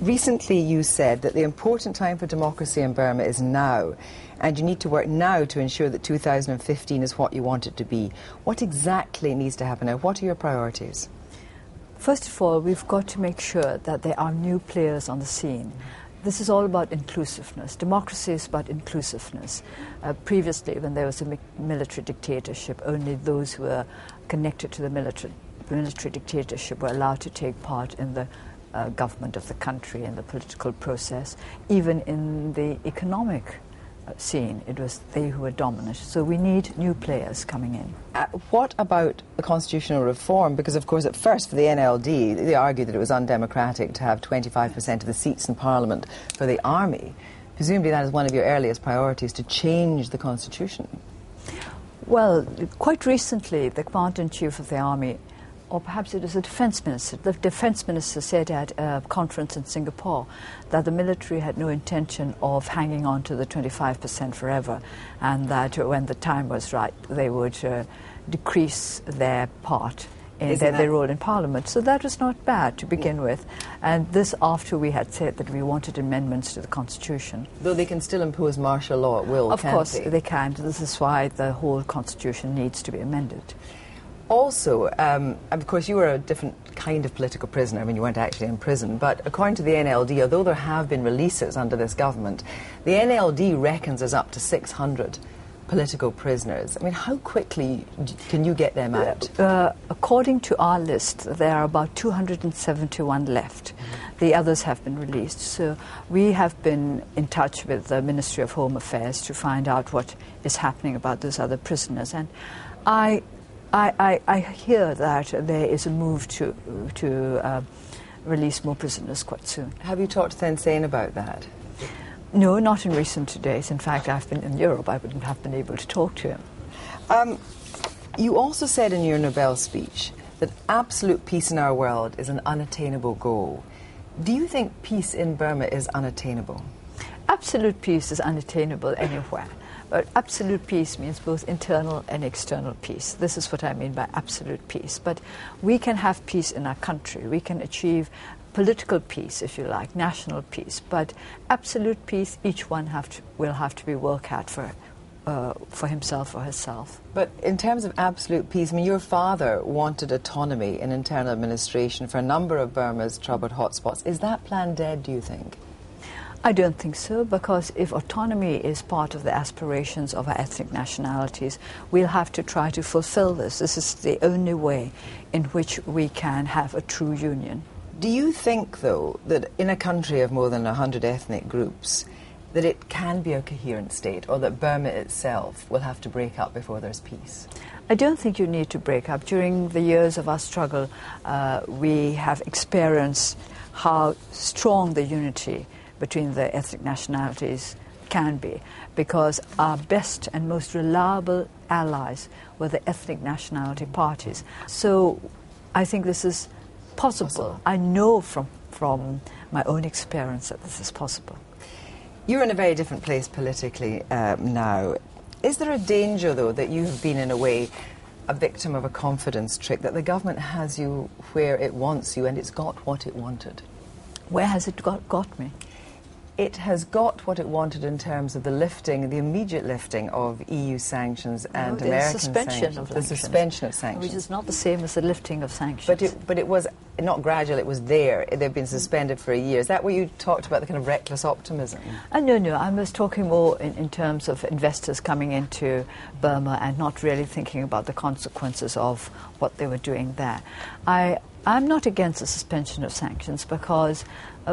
Recently you said that the important time for democracy in Burma is now, and you need to work now to ensure that 2015 is what you want it to be. What exactly needs to happen now? What are your priorities? First of all, we've got to make sure that there are new players on the scene. This is all about inclusiveness. Democracy is about inclusiveness. Previously, when there was a military dictatorship, only those who were connected to the military dictatorship were allowed to take part in the government of the country and the political process. Even in the economic scene, it was they who were dominant. So we need new players coming in. What about the constitutional reform? Because, of course, at first for the NLD, they argued that it was undemocratic to have 25% of the seats in Parliament for the army. Presumably that is one of your earliest priorities, to change the constitution. Well, quite recently, the Commander-in-Chief of the Army, or perhaps it was the Defence Minister said at a conference in Singapore that the military had no intention of hanging on to the 25% forever, and that when the time was right, they would decrease their part in their role in Parliament. So that was not bad to begin with, and this after we had said that we wanted amendments to the Constitution. Though they can still impose martial law at will, Of course they can. This is why the whole Constitution needs to be amended. Also, of course, you were a different kind of political prisoner. I mean, you weren't actually in prison. But according to the NLD, although there have been releases under this government, the NLD reckons there's up to 600 political prisoners. I mean, how quickly can you get them out? According to our list, there are about 271 left. The others have been released. So we have been in touch with the Ministry of Home Affairs to find out what is happening about those other prisoners. And I hear that there is a move to release more prisoners quite soon. Have you talked to Thein Sein about that? No, not in recent days. In fact, I've been in Europe. I wouldn't have been able to talk to him. You also said in your Nobel speech that absolute peace in our world is an unattainable goal. Do you think peace in Burma is unattainable? Absolute peace is unattainable anywhere. But absolute peace means both internal and external peace. This is what I mean by absolute peace. But we can have peace in our country. We can achieve political peace, if you like, national peace. But absolute peace, each one will have to be worked out for himself or herself. But in terms of absolute peace, I mean, your father wanted autonomy in internal administration for a number of Burma's troubled hotspots. Is that plan dead, do you think? I don't think so, because if autonomy is part of the aspirations of our ethnic nationalities, we'll have to try to fulfill this. This is the only way in which we can have a true union. Do you think, though, that in a country of more than 100 ethnic groups, that it can be a coherent state, or that Burma itself will have to break up before there's peace? I don't think you need to break up. During the years of our struggle, we have experienced how strong the unity between the ethnic nationalities can be, because our best and most reliable allies were the ethnic nationality parties. So I think this is possible. I know from my own experience that this is possible. You're in a very different place politically now. Is there a danger, though, that you have been, in a way, a victim of a confidence trick, that the government has you where it wants you and it's got what it wanted? Where has it got me? It has got what it wanted in terms of the immediate lifting of EU sanctions and American sanctions. The suspension of sanctions. Which is not the same as the lifting of sanctions. But it was not gradual, it was there. They've been suspended for a year. Is that where you talked about the kind of reckless optimism? No, I was talking more in terms of investors coming into Burma and not really thinking about the consequences of what they were doing there. I'm not against the suspension of sanctions because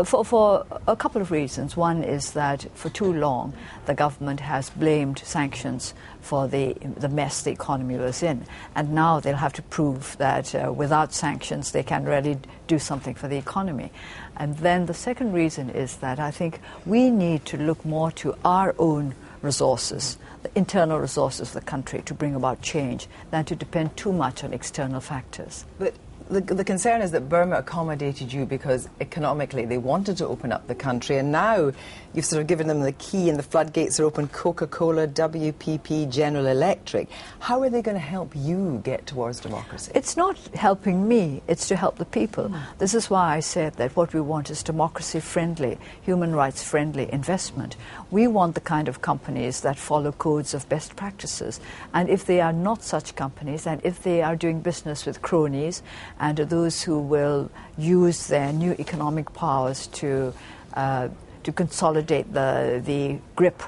for a couple of reasons. One is that for too long the government has blamed sanctions for the mess the economy was in, and now they'll have to prove that without sanctions they can really do something for the economy. And then the second reason is that I think we need to look more to our own resources, the internal resources of the country, to bring about change than to depend too much on external factors. But the concern is that Burma accommodated you because economically they wanted to open up the country, and now you've sort of given them the key and the floodgates are open. Coca-Cola, WPP, General Electric. How are they going to help you get towards democracy? It's not helping me, it's to help the people. This is why I said that what we want is democracy-friendly, human rights-friendly investment. We want the kind of companies that follow codes of best practices. And if they are not such companies, and if they are doing business with cronies and those who will use their new economic powers to consolidate the grip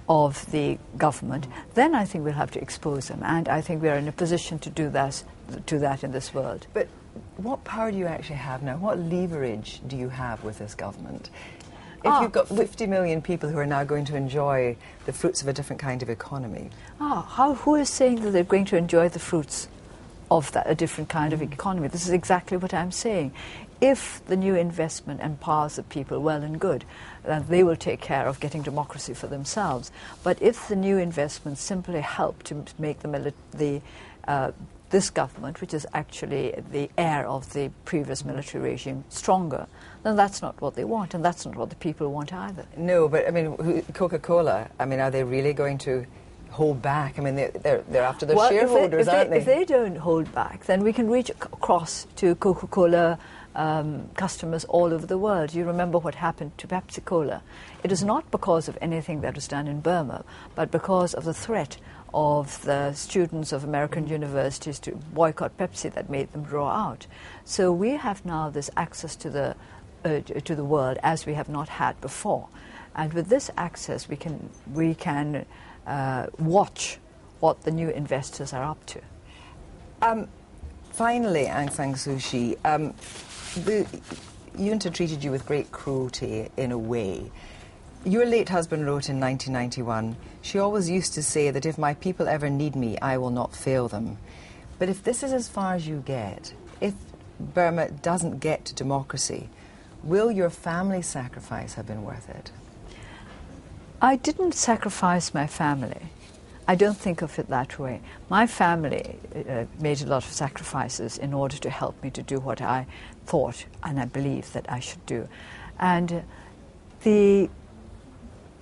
of the government, then I think we'll have to expose them. And I think we're in a position to do that in this world. But what power do you actually have now? What leverage do you have with this government? If you've got 50 million people who are now going to enjoy the fruits of a different kind of economy. Who is saying that they're going to enjoy the fruits of a different kind of economy? This is exactly what I'm saying. If the new investment empowers the people, well and good, then they will take care of getting democracy for themselves. But if the new investments simply help to make this government, which is actually the heir of the previous military regime, stronger, then that's not what they want, and that's not what the people want either. No, but I mean, Coca-Cola, I mean, are they really going to hold back? I mean, they're after their shareholders, aren't they? If they don't hold back, then we can reach across to Coca-Cola customers all over the world. You remember what happened to Pepsi Cola. It is not because of anything that was done in Burma, but because of the threat of the students of American universities to boycott Pepsi that made them draw out. So we have now this access to the world as we have not had before. And with this access, we can watch what the new investors are up to. Finally, Aung San Suu Kyi, the junta treated you with great cruelty in a way. Your late husband wrote in 1991, "She always used to say that if my people ever need me, I will not fail them." But if this is as far as you get, if Burma doesn't get to democracy, will your family sacrifice have been worth it? I didn't sacrifice my family. I don't think of it that way. My family made a lot of sacrifices in order to help me to do what I thought and I believed that I should do. And the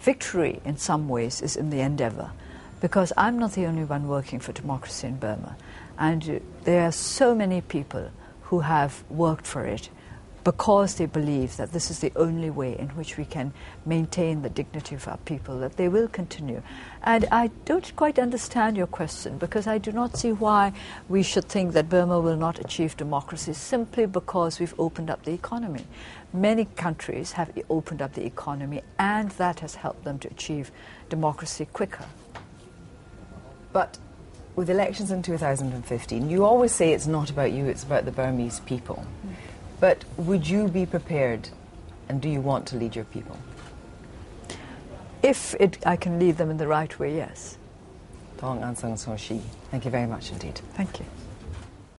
victory, in some ways, is in the endeavor, because I'm not the only one working for democracy in Burma. And there are so many people who have worked for it because they believe that this is the only way in which we can maintain the dignity of our people, that they will continue. And I don't quite understand your question, because I do not see why we should think that Burma will not achieve democracy simply because we've opened up the economy. Many countries have opened up the economy, and that has helped them to achieve democracy quicker. But with elections in 2015, you always say it's not about you, it's about the Burmese people. But would you be prepared, and do you want to lead your people? If I can lead them in the right way, yes. Aung San Suu Kyi, thank you very much indeed. Thank you.